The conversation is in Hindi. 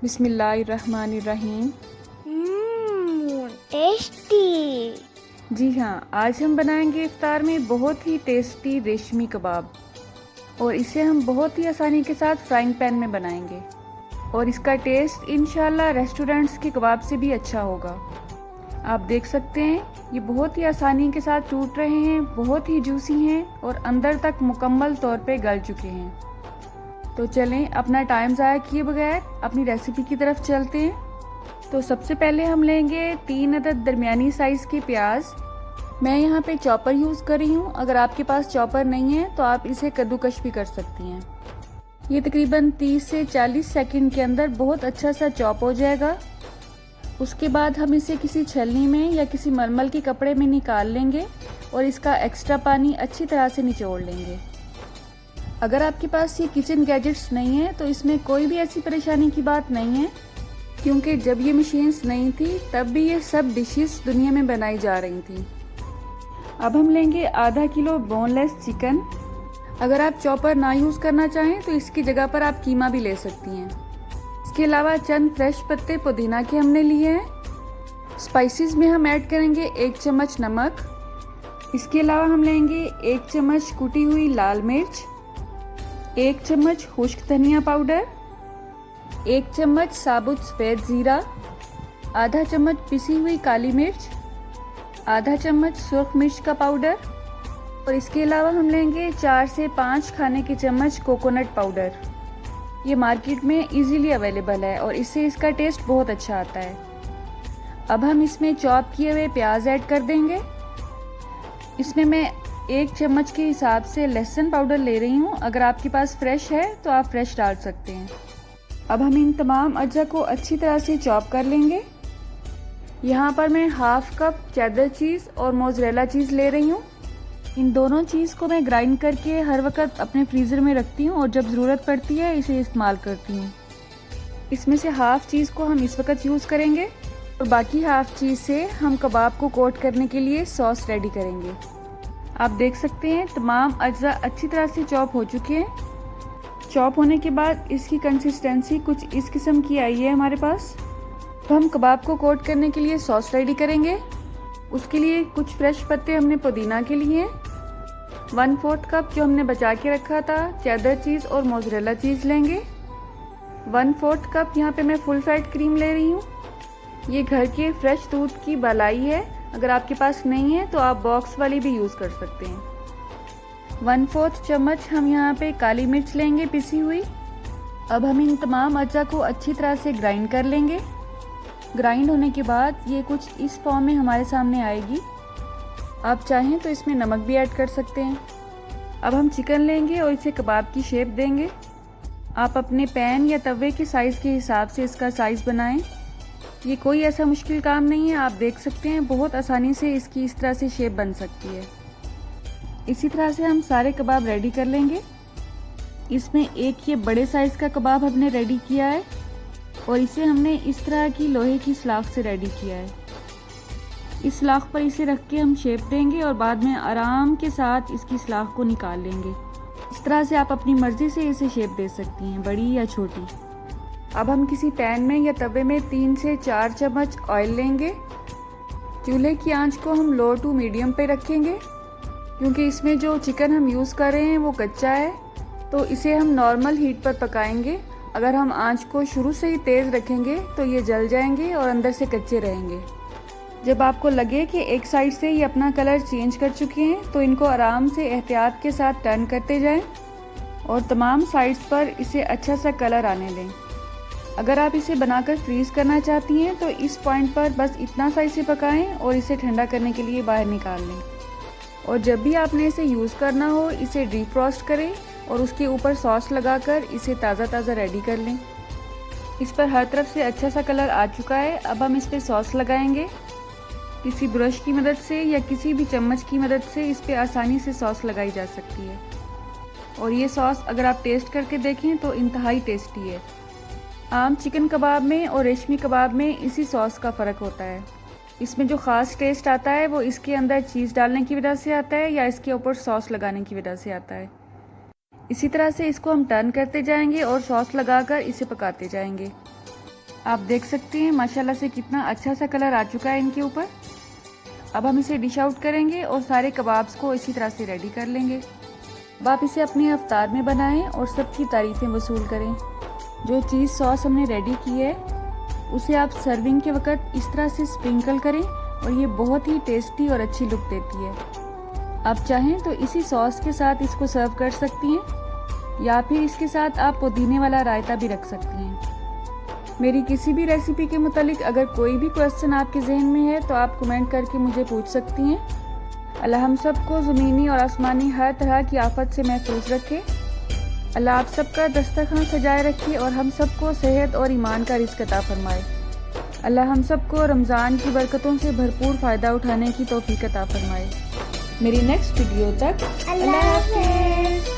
बिस्मिल्लाहिर्रहमानिर्रहीम। टेस्टी। जी हाँ, आज हम बनाएंगे इफ्तार में बहुत ही टेस्टी रेशमी कबाब और इसे हम बहुत ही आसानी के साथ फ्राइंग पैन में बनाएंगे और इसका टेस्ट इंशाल्लाह रेस्टोरेंट्स के कबाब से भी अच्छा होगा। आप देख सकते हैं ये बहुत ही आसानी के साथ टूट रहे हैं, बहुत ही जूसी हैं और अंदर तक मुकम्मल तौर पे गल चुके हैं। तो चलें अपना टाइम ज़ाया किए बगैर अपनी रेसिपी की तरफ चलते हैं। तो सबसे पहले हम लेंगे 3 अदद दरमियानी साइज़ के प्याज। मैं यहाँ पे चॉपर यूज़ कर रही हूँ, अगर आपके पास चॉपर नहीं है तो आप इसे कद्दूकश भी कर सकती हैं। ये तकरीबन 30 से 40 सेकंड के अंदर बहुत अच्छा सा चॉप हो जाएगा। उसके बाद हम इसे किसी छलनी में या किसी मलमल के कपड़े में निकाल लेंगे और इसका एक्स्ट्रा पानी अच्छी तरह से निचोड़ लेंगे। अगर आपके पास ये किचन गैजेट्स नहीं है तो इसमें कोई भी ऐसी परेशानी की बात नहीं है, क्योंकि जब ये मशीन्स नहीं थी तब भी ये सब डिशेस दुनिया में बनाई जा रही थी। अब हम लेंगे आधा किलो बोनलेस चिकन। अगर आप चॉपर ना यूज़ करना चाहें तो इसकी जगह पर आप कीमा भी ले सकती हैं। इसके अलावा चंद फ्रेश पत्ते पुदीना के हमने लिए हैं। स्पाइसेस में हम ऐड करेंगे 1 चम्मच नमक। इसके अलावा हम लेंगे 1 चम्मच कुटी हुई लाल मिर्च, 1 चम्मच खुश्क धनिया पाउडर, 1 चम्मच साबुत सफ़ेद ज़ीरा, आधा चम्मच पिसी हुई काली मिर्च, आधा चम्मच सुर्ख मिर्च का पाउडर और इसके अलावा हम लेंगे 4 से 5 खाने के चम्मच कोकोनट पाउडर। ये मार्केट में इजीली अवेलेबल है और इससे इसका टेस्ट बहुत अच्छा आता है। अब हम इसमें चॉप किए हुए प्याज ऐड कर देंगे। इसमें मैं 1 चम्मच के हिसाब से लहसुन पाउडर ले रही हूँ, अगर आपके पास फ्रेश है तो आप फ्रेश डाल सकते हैं। अब हम इन तमाम अज्जा को अच्छी तरह से चॉप कर लेंगे। यहाँ पर मैं हाफ कप चेडर चीज़ और मोज़रेला चीज़ ले रही हूँ। इन दोनों चीज़ को मैं ग्राइंड करके हर वक्त अपने फ्रीज़र में रखती हूँ और जब ज़रूरत पड़ती है इसे इस्तेमाल करती हूँ। इसमें से हाफ चीज़ को हम इस वक्त यूज़ करेंगे और बाकी हाफ चीज़ से हम कबाब को कोट करने के लिए सॉस रेडी करेंगे। आप देख सकते हैं तमाम अज्जा अच्छी तरह से चॉप हो चुके हैं। चॉप होने के बाद इसकी कंसिस्टेंसी कुछ इस किस्म की आई है हमारे पास। तो हम कबाब को कोट करने के लिए सॉस रेडी करेंगे। उसके लिए कुछ फ्रेश पत्ते हमने पुदीना के लिए, 1/4 कप जो हमने बचा के रखा था चेडर चीज़ और मोज़रेला चीज़ लेंगे। 1/4 कप यहाँ पे मैं फुल फैट क्रीम ले रही हूँ। ये घर के फ्रेश दूध की मलाई है, अगर आपके पास नहीं है तो आप बॉक्स वाली भी यूज़ कर सकते हैं। 1/4 चम्मच हम यहाँ पे काली मिर्च लेंगे पिसी हुई। अब हम इन तमाम अज्जा को अच्छी तरह से ग्राइंड कर लेंगे। ग्राइंड होने के बाद ये कुछ इस फॉर्म में हमारे सामने आएगी। आप चाहें तो इसमें नमक भी ऐड कर सकते हैं। अब हम चिकन लेंगे और इसे कबाब की शेप देंगे। आप अपने पैन या तवे के साइज़ के हिसाब से इसका साइज़ बनाएं। ये कोई ऐसा मुश्किल काम नहीं है, आप देख सकते हैं बहुत आसानी से इसकी इस तरह से शेप बन सकती है। इसी तरह से हम सारे कबाब रेडी कर लेंगे। इसमें एक ये बड़े साइज़ का कबाब हमने रेडी किया है और इसे हमने इस तरह की लोहे की सलाख से रेडी किया है। इस सलाख पर इसे रख के हम शेप देंगे और बाद में आराम के साथ इसकी सलाख को निकाल लेंगे। इस तरह से आप अपनी मर्ज़ी से इसे शेप दे सकती हैं, बड़ी या छोटी। अब हम किसी पैन में या तवे में 3 से 4 चम्मच ऑयल लेंगे। चूल्हे की आंच को हम लो टू मीडियम पे रखेंगे, क्योंकि इसमें जो चिकन हम यूज़ कर रहे हैं वो कच्चा है, तो इसे हम नॉर्मल हीट पर पकाएंगे। अगर हम आंच को शुरू से ही तेज़ रखेंगे तो ये जल जाएंगे और अंदर से कच्चे रहेंगे। जब आपको लगे कि एक साइड से ये अपना कलर चेंज कर चुके हैं तो इनको आराम से एहतियात के साथ टर्न करते जाएं और तमाम साइड्स पर इसे अच्छा सा कलर आने दें। अगर आप इसे बनाकर फ्रीज़ करना चाहती हैं तो इस पॉइंट पर बस इतना सा इसे पकाएं और इसे ठंडा करने के लिए बाहर निकाल लें। और जब भी आपने इसे यूज़ करना हो इसे डीफ्रॉस्ट करें और उसके ऊपर सॉस लगाकर इसे ताज़ा ताज़ा रेडी कर लें। इस पर हर तरफ से अच्छा सा कलर आ चुका है। अब हम इस पर सॉस लगाएंगे। किसी ब्रश की मदद से या किसी भी चम्मच की मदद से इस पर आसानी से सॉस लगाई जा सकती है और ये सॉस अगर आप टेस्ट करके देखें तो इंतहाई टेस्टी है। आम चिकन कबाब में और रेशमी कबाब में इसी सॉस का फ़र्क होता है। इसमें जो ख़ास टेस्ट आता है वो इसके अंदर चीज़ डालने की वजह से आता है या इसके ऊपर सॉस लगाने की वजह से आता है। इसी तरह से इसको हम टर्न करते जाएंगे और सॉस लगाकर इसे पकाते जाएंगे। आप देख सकते हैं माशाल्लाह से कितना अच्छा सा कलर आ चुका है इनके ऊपर। अब हम इसे डिश आउट करेंगे और सारे कबाब्स को इसी तरह से रेडी कर लेंगे। अब आप इसे अपने इफ्तार में बनाएं और सबकी तारीफ़ें वसूल करें। जो चीज़ सॉस हमने रेडी की है उसे आप सर्विंग के वक्त इस तरह से स्प्रिंकल करें और ये बहुत ही टेस्टी और अच्छी लुक देती है। आप चाहें तो इसी सॉस के साथ इसको सर्व कर सकती हैं या फिर इसके साथ आप पुदीने वाला रायता भी रख सकती हैं। मेरी किसी भी रेसिपी के मुतालिक अगर कोई भी क्वेश्चन आपके जहन में है तो आप कमेंट करके मुझे पूछ सकती हैं। अल्लाह हम सबको ज़मीनी और आसमानी हर तरह की आफत से महफूज रखे। अल्लाह आप सबका दस्तरखान सजाए रखे और हम सबको सेहत और ईमान का रिज़्क़ अता फरमाए। अल्लाह हम सबको रमज़ान की बरकतों से भरपूर फ़ायदा उठाने की तौफीक अता फरमाए। मेरी नेक्स्ट वीडियो तक अल्लाह हाफ़िज़।